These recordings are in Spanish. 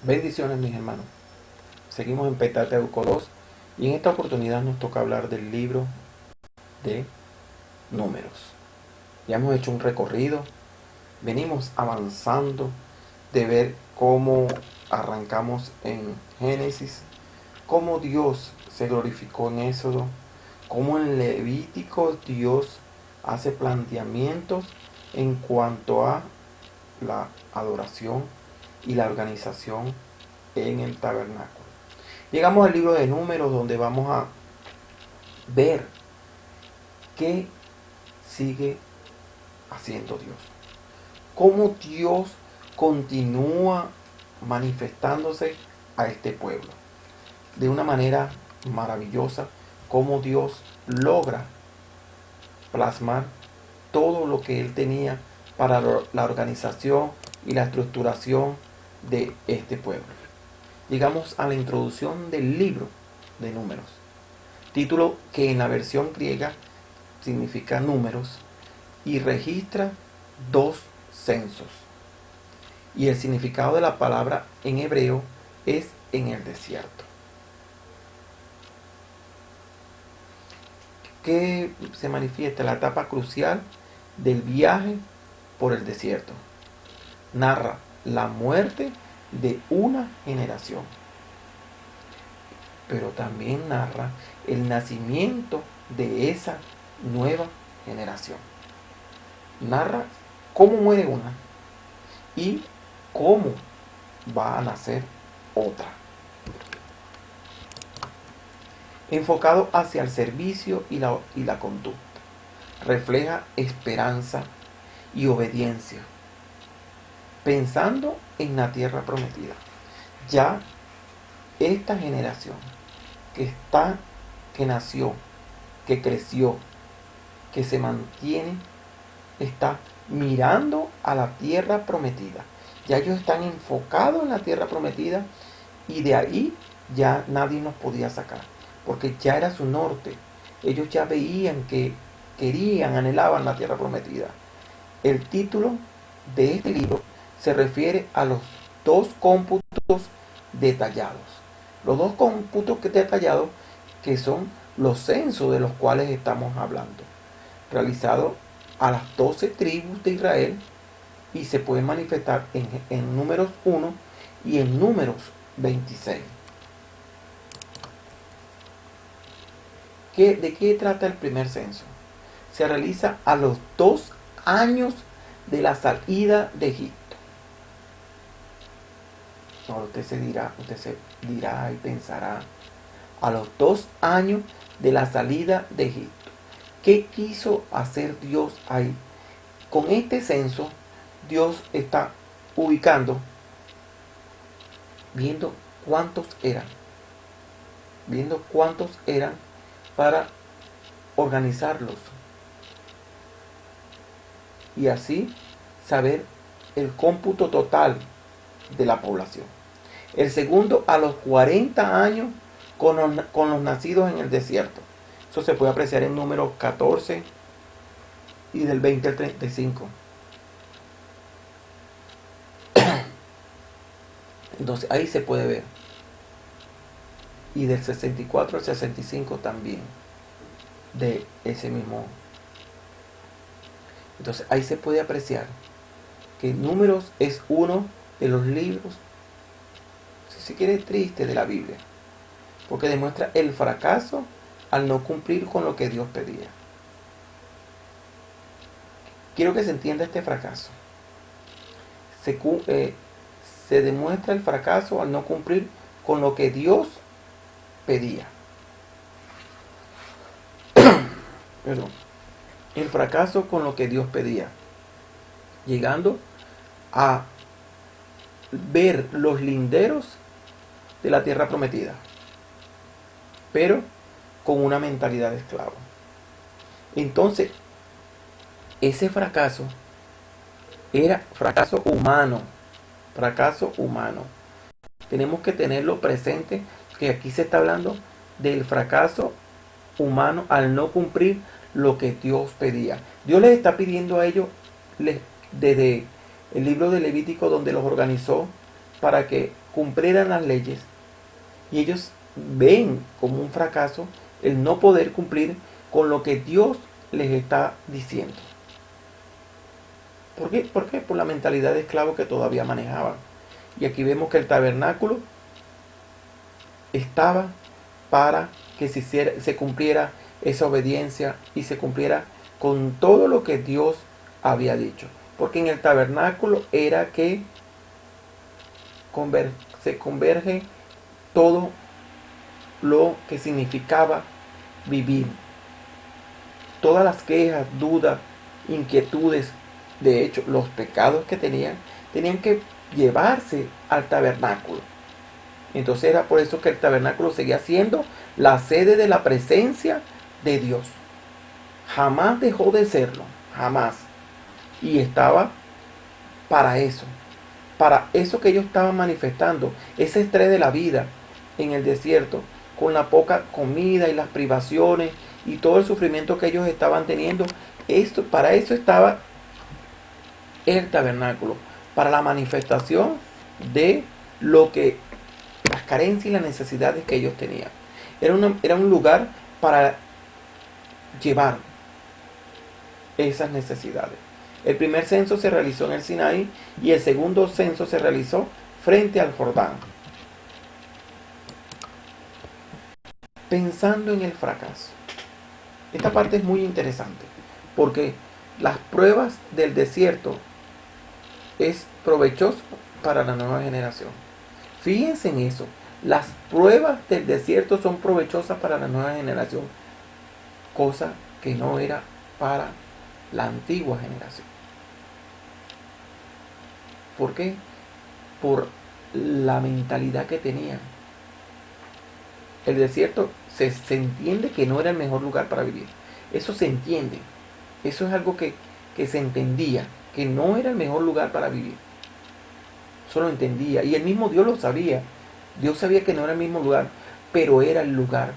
Bendiciones, mis hermanos. Seguimos en Pentateuco 2 y en esta oportunidad nos toca hablar del libro de Números. Ya hemos hecho un recorrido, venimos avanzando de ver cómo arrancamos en Génesis, cómo Dios se glorificó en Éxodo, cómo en Levítico Dios hace planteamientos en cuanto a la adoración y la organización en el tabernáculo. Llegamos al libro de Números, donde vamos a ver qué sigue haciendo Dios, cómo Dios continúa manifestándose a este pueblo de una manera maravillosa, cómo Dios logra plasmar todo lo que Él tenía para la organización y la estructuración de este pueblo. Llegamos a la introducción del libro de Números, título que en la versión griega significa números y registra 2 censos. Y el significado de la palabra en hebreo es en el desierto. Que se manifiesta la etapa crucial del viaje por el desierto. Narra la muerte de una generación, pero también narra el nacimiento de esa nueva generación. Narra cómo muere una y cómo va a nacer otra. Enfocado hacia el servicio y la conducta. Refleja esperanza y obediencia, pensando en la tierra prometida. Ya esta generación que nació, que creció, que se mantiene, está mirando a la tierra prometida. Ya ellos están enfocados en la tierra prometida y de ahí ya nadie nos podía sacar, porque ya era su norte. Ellos ya veían que querían, anhelaban la tierra prometida. El título de este libro se refiere a los 2 cómputos detallados. Los 2 cómputos detallados que son los censos de los cuales estamos hablando, realizados a las 12 tribus de Israel, y se pueden manifestar en Números 1 y en Números 26. ¿De qué trata el primer censo? Se realiza a los 2 años de la salida de Egipto. Ahora usted se dirá y pensará, a los 2 años de la salida de Egipto. ¿Qué quiso hacer Dios ahí? Con este censo, Dios está ubicando, viendo cuántos eran para organizarlos y así saber el cómputo total de la población. El segundo, a los 40 años con los nacidos en el desierto. Eso se puede apreciar en Números 14 y del 20 al 35. Entonces ahí se puede ver. Y del 64 al 65 también, de ese mismo. Entonces ahí se puede apreciar que Números es uno de los libros, si se quiere, triste de la Biblia, porque demuestra el fracaso al no cumplir con lo que Dios pedía. Quiero que se entienda este fracaso. Se demuestra el fracaso al no cumplir con lo que Dios pedía. Perdón. El fracaso con lo que Dios pedía, llegando a ver los linderos de la tierra prometida, pero con una mentalidad de esclavo. Entonces, ese fracaso era fracaso humano. Tenemos que tenerlo presente, que aquí se está hablando del fracaso humano al no cumplir lo que Dios pedía. Dios les está pidiendo a ellos desde el libro de Levítico, donde los organizó para que cumplieran las leyes. Y ellos ven como un fracaso el no poder cumplir con lo que Dios les está diciendo. ¿Por qué? ¿Por qué? Por la mentalidad de esclavo que todavía manejaban. Y aquí vemos que el tabernáculo estaba para que se cumpliera esa obediencia y se cumpliera con todo lo que Dios había dicho. Porque en el tabernáculo era que se converge todo lo que significaba vivir. Todas las quejas, dudas, inquietudes, de hecho, los pecados que tenían que llevarse al tabernáculo. Entonces era por eso que el tabernáculo seguía siendo la sede de la presencia de Dios. Jamás dejó de serlo, jamás. Y estaba para eso que ellos estaban manifestando, ese estrés de la vida en el desierto, con la poca comida y las privaciones y todo el sufrimiento que ellos estaban teniendo. Para eso estaba el tabernáculo, para la manifestación de lo que las carencias y las necesidades que ellos tenían. Era un lugar para llevar esas necesidades. El primer censo se realizó en el Sinaí y el segundo censo se realizó frente al Jordán. Pensando en el fracaso. Esta parte es muy interesante porque las pruebas del desierto es provechoso para la nueva generación. Fíjense en eso. Las pruebas del desierto son provechosas para la nueva generación, cosa que no era para la antigua generación. ¿Por qué? Por la mentalidad que tenían. El desierto se entiende que no era el mejor lugar para vivir. Eso se entiende. Eso es algo que se entendía, que no era el mejor lugar para vivir. Eso lo entendía. Y el mismo Dios lo sabía. Dios sabía que no era el mismo lugar, pero era el lugar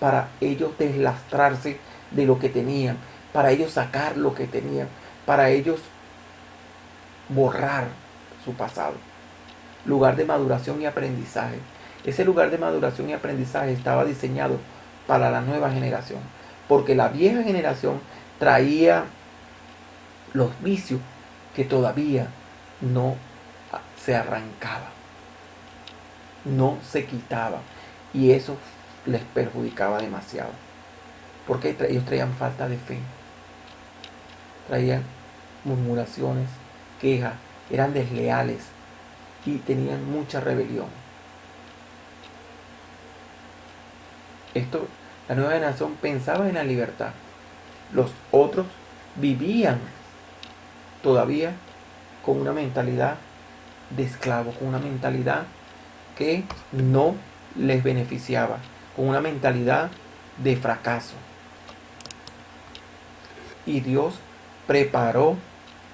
para ellos deslastrarse de lo que tenían, para ellos sacar lo que tenían, para ellos borrar su pasado. Lugar de maduración y aprendizaje. Ese lugar de maduración y aprendizaje estaba diseñado para la nueva generación, porque la vieja generación traía los vicios que todavía no se arrancaba, no se quitaba, y eso les perjudicaba demasiado, porque ellos traían falta de fe, traían murmuraciones, quejas, eran desleales y tenían mucha rebelión. La nueva generación pensaba en la libertad. Los otros vivían todavía con una mentalidad de esclavo, con una mentalidad que no les beneficiaba, con una mentalidad de fracaso. Y Dios preparó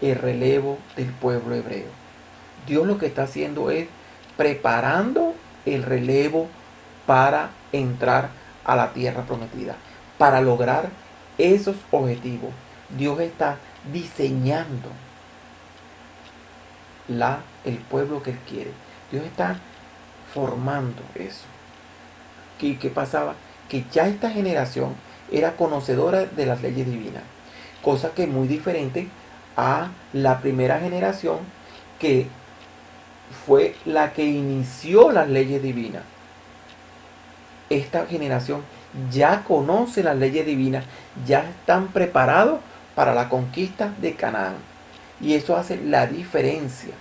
el relevo del pueblo hebreo. Dios lo que está haciendo es preparando el relevo para entrar a la tierra prometida, para lograr esos objetivos. Dios está diseñando el pueblo que Él quiere. Dios está formando eso. ¿Qué pasaba? Que ya esta generación era conocedora de las leyes divinas, cosa que es muy diferente a la primera generación, que fue la que inició las leyes divinas. Esta generación ya conoce las leyes divinas, ya están preparados para la conquista de Canaán. Y eso hace la diferencia.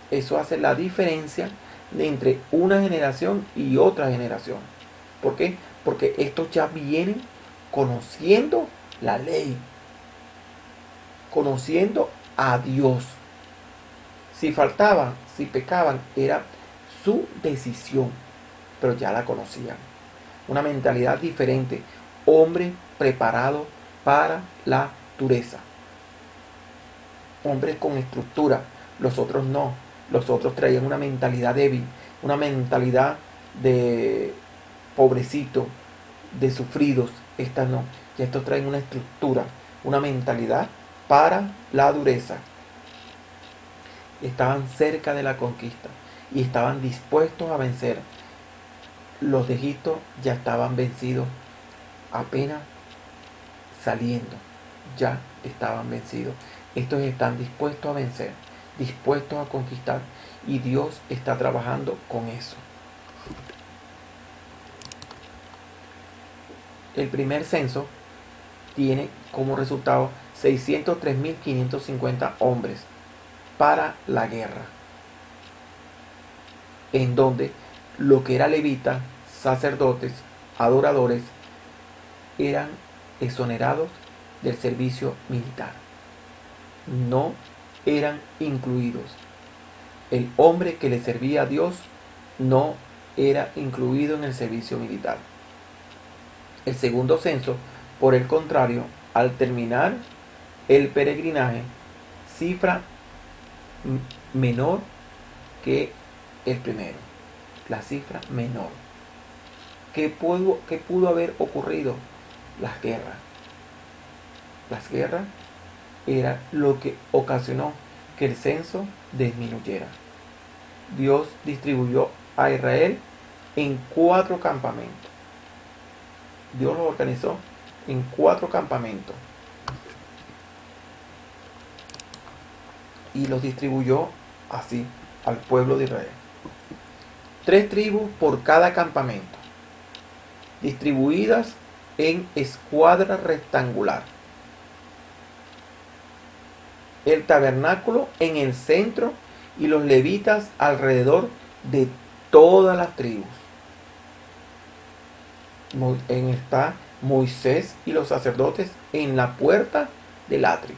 Eso hace la diferencia entre una generación y otra generación. ¿Por qué? Porque estos ya vienen conociendo la ley, conociendo a Dios. Si faltaban, si pecaban, era su decisión, pero ya la conocían. Una mentalidad diferente, hombre preparado para la dureza. Hombres con estructura, los otros no. Los otros traían una mentalidad débil, una mentalidad de pobrecito, de sufridos. Estas no. Y estos traen una estructura, una mentalidad para la dureza. Estaban cerca de la conquista. y estaban dispuestos a vencer. Los de Egipto ya estaban vencidos, apenas saliendo, ya estaban vencidos. Estos están dispuestos a vencer, dispuestos a conquistar, y Dios está trabajando con eso. El primer censo tiene como resultado 603.550 hombres para la guerra, en donde lo que era levita, sacerdotes, adoradores, eran exonerados del servicio militar. No eran incluidos. El hombre que le servía a Dios no era incluido en el servicio militar. El segundo censo, por el contrario, al terminar el peregrinaje, cifra menor que el primero. La cifra menor. ¿Qué pudo haber ocurrido? Las guerras. Las guerras era lo que ocasionó que el censo disminuyera. Dios distribuyó a Israel en 4 campamentos. Dios los organizó en 4 campamentos y los distribuyó así al pueblo de Israel. 3 tribus por cada campamento, distribuidas en escuadra rectangular. El tabernáculo en el centro y los levitas alrededor de todas las tribus. Está Moisés y los sacerdotes en la puerta del atrio.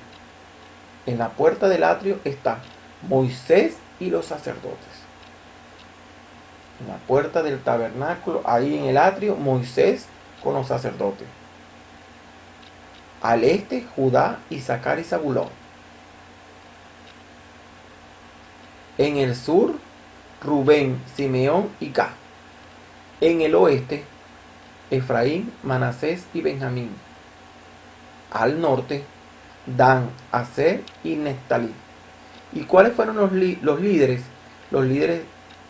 En la puerta del atrio está Moisés y los sacerdotes. En la puerta del tabernáculo, ahí en el atrio, Moisés con los sacerdotes. Al este, Judá, Isaacar y Zabulón. En el sur, Rubén, Simeón y Gad. En el oeste, Efraín, Manasés y Benjamín. Al norte, Dan, Aser y Neftalí. ¿Y cuáles fueron los líderes? Los líderes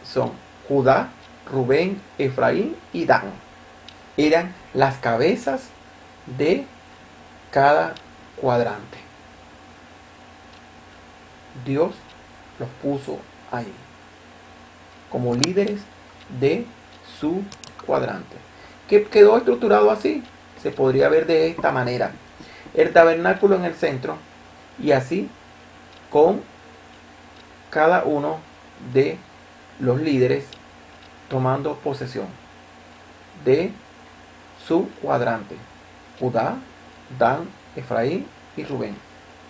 son Judá, Rubén, Efraín y Dan. Eran las cabezas de cada cuadrante. Dios los puso ahí como líderes de su cuadrante. ¿Qué quedó estructurado así? Se podría ver de esta manera: el tabernáculo en el centro, y así con cada uno de los líderes tomando posesión de su cuadrante: Judá, Dan, Efraín y Rubén,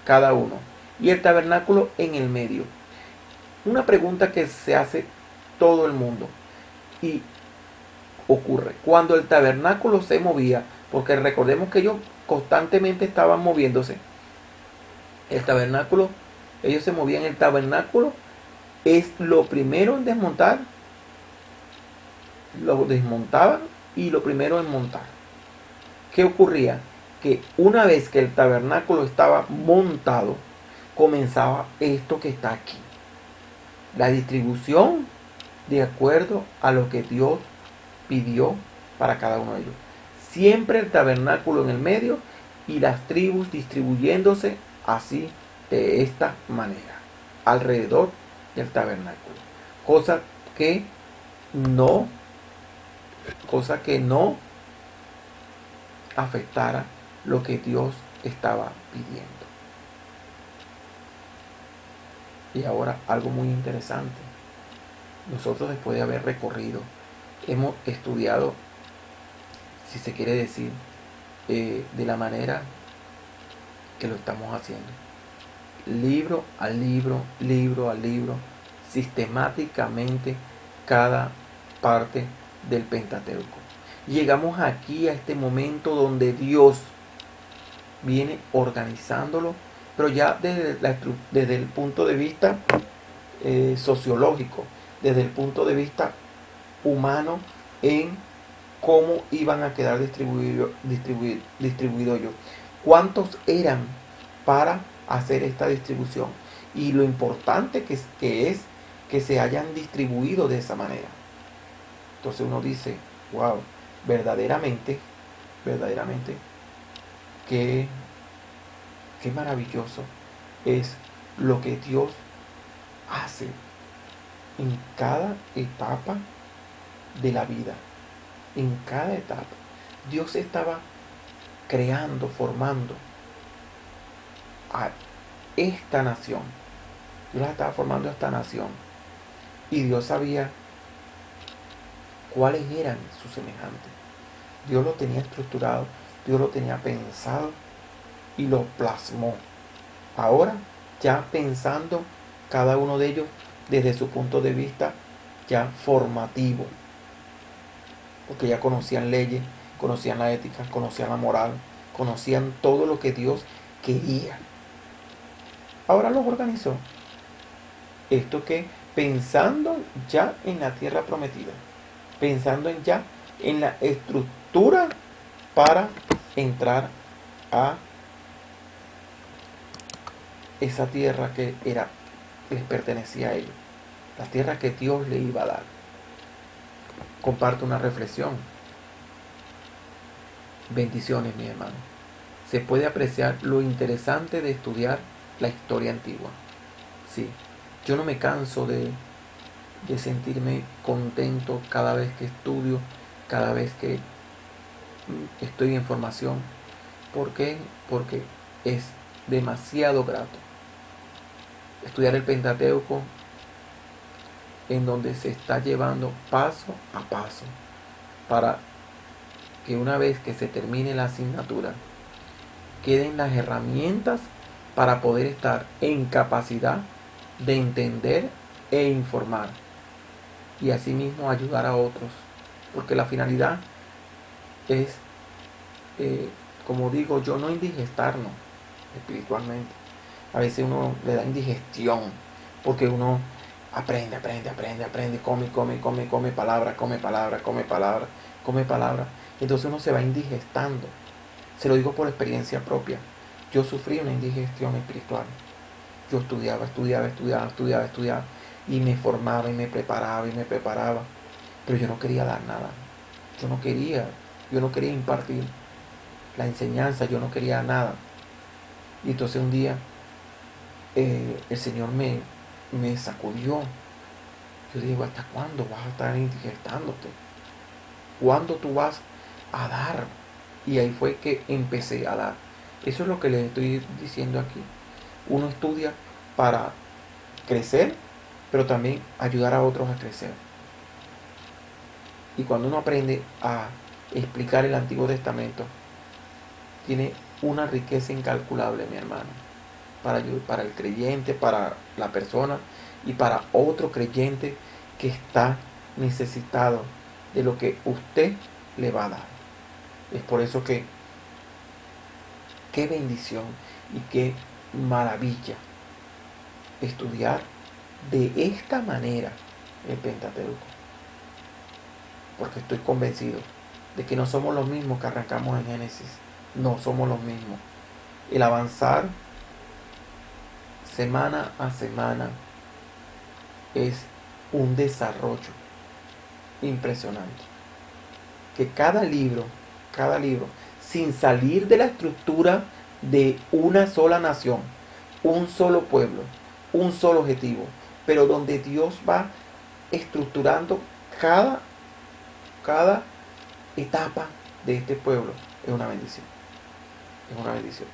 cada uno, y el tabernáculo en el medio. Una pregunta que se hace todo el mundo y ocurre cuando el tabernáculo se movía, porque recordemos que ellos constantemente estaban moviéndose. El tabernáculo, ellos se movían. El tabernáculo es lo primero en desmontar, lo desmontaban y lo primero en montar. ¿Qué ocurría? Que una vez que el tabernáculo estaba montado, comenzaba esto que está aquí: la distribución de acuerdo a lo que Dios pidió para cada uno de ellos. Siempre el tabernáculo en el medio y las tribus distribuyéndose así, de esta manera, alrededor del tabernáculo. Cosa que no afectara lo que Dios estaba pidiendo. Y ahora algo muy interesante. Nosotros, después de haber recorrido, hemos estudiado, si se quiere decir, de la manera que lo estamos haciendo, libro a libro, libro a libro, sistemáticamente cada parte del Pentateuco. Llegamos aquí a este momento donde Dios viene organizándolo, pero ya desde el punto de vista sociológico, desde el punto de vista humano, en cómo iban a quedar distribuidos ellos, cuántos eran para hacer esta distribución, y lo importante que es que se hayan distribuido de esa manera. Entonces uno dice, wow, verdaderamente, qué, qué maravilloso es lo que Dios hace en cada etapa de la vida. En cada etapa. Dios estaba creando, formando a esta nación. Dios la estaba formando a esta nación. Y Dios sabía cuáles eran sus semejantes. Dios lo tenía estructurado, Dios lo tenía pensado y lo plasmó. Ahora, ya pensando cada uno de ellos desde su punto de vista ya formativo. Porque ya conocían leyes, conocían la ética, conocían la moral, conocían todo lo que Dios quería. Ahora los organizó. Esto que pensando ya en la tierra prometida, pensando ya en la estructura para entrar a esa tierra que les pertenecía a ellos, la tierra que Dios le iba a dar. Comparto una reflexión. Bendiciones, mi hermano. Se puede apreciar lo interesante de estudiar la historia antigua. Sí, yo no me canso de sentirme contento cada vez que estudio, cada vez que estoy en formación. ¿Por qué? Porque es demasiado grato estudiar el Pentateuco, en donde se está llevando paso a paso para que una vez que se termine la asignatura queden las herramientas para poder estar en capacidad de entender e informar y asimismo ayudar a otros, porque la finalidad es, como digo yo, no indigestarnos espiritualmente. A veces uno le da indigestión porque uno aprende, come palabra. Entonces uno se va indigestando. Se lo digo por experiencia propia. Yo sufrí una indigestión espiritual. Yo estudiaba y me formaba y me preparaba. Pero yo no quería dar nada. Yo no quería impartir la enseñanza, yo no quería nada. Y entonces un día el Señor me sacudió. Yo digo, ¿hasta cuándo vas a estar indigestándote? ¿Cuándo tú vas a dar? Y ahí fue que empecé a dar. Eso es lo que les estoy diciendo aquí. Uno estudia para crecer, pero también ayudar a otros a crecer. Y cuando uno aprende a explicar el Antiguo Testamento, tiene una riqueza incalculable, mi hermano, para el creyente, para la persona y para otro creyente que está necesitado de lo que usted le va a dar. Es por eso que qué bendición y qué maravilla estudiar de esta manera el Pentateuco, porque estoy convencido de que no somos los mismos que arrancamos en Génesis. No somos los mismos. El avanzar semana a semana es un desarrollo impresionante. Que cada libro, sin salir de la estructura de una sola nación, un solo pueblo, un solo objetivo, pero donde Dios va estructurando cada etapa de este pueblo, es una bendición. Es una bendición.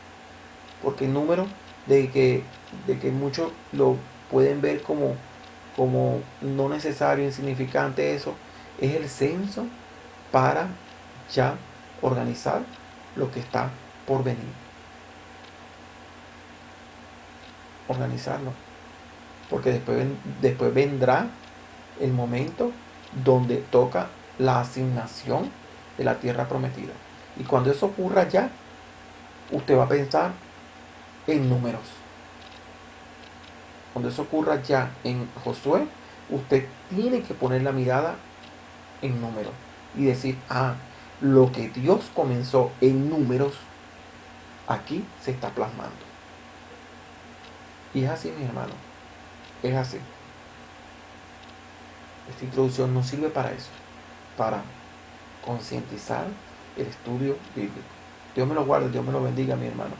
Porque el número de que muchos lo pueden ver como no necesario, insignificante, eso es el censo para ya organizar lo que está por venir. Organizarlo. Porque después vendrá el momento donde toca la asignación de la tierra prometida. Y cuando eso ocurra ya, usted va a pensar en números. Cuando eso ocurra ya en Josué, usted tiene que poner la mirada en números y decir, lo que Dios comenzó en números, aquí se está plasmando. Y es así, mi hermano, es así. Esta introducción nos sirve para eso, para concientizar el estudio bíblico. Dios me lo guarde, Dios me lo bendiga, mi hermano.